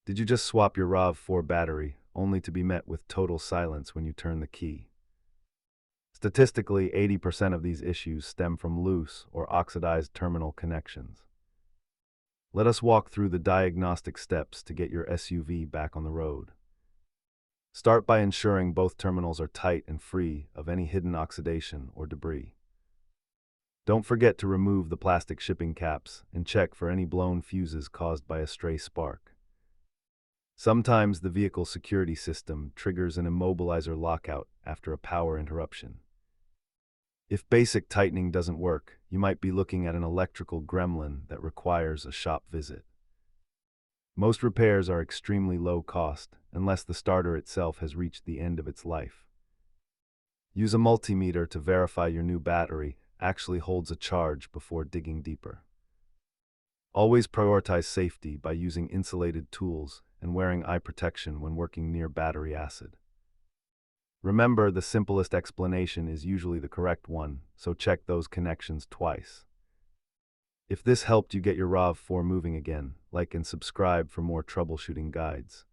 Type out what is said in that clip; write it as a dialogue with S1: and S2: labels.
S1: Did you just swap your RAV4 battery, only to be met with total silence when you turn the key? Statistically, 80% of these issues stem from loose or oxidized terminal connections. Let us walk through the diagnostic steps to get your SUV back on the road. Start by ensuring both terminals are tight and free of any hidden oxidation or debris. Don't forget to remove the plastic shipping caps and check for any blown fuses caused by a stray spark. Sometimes the vehicle security system triggers an immobilizer lockout after a power interruption. If basic tightening doesn't work, you might be looking at an electrical gremlin that requires a shop visit. Most repairs are extremely low cost, unless the starter itself has reached the end of its life. Use a multimeter to verify your new battery actually holds a charge before digging deeper. Always prioritize safety by using insulated tools and wearing eye protection when working near battery acid. Remember, the simplest explanation is usually the correct one, so check those connections twice. If this helped you get your RAV4 moving again, like and subscribe for more troubleshooting guides.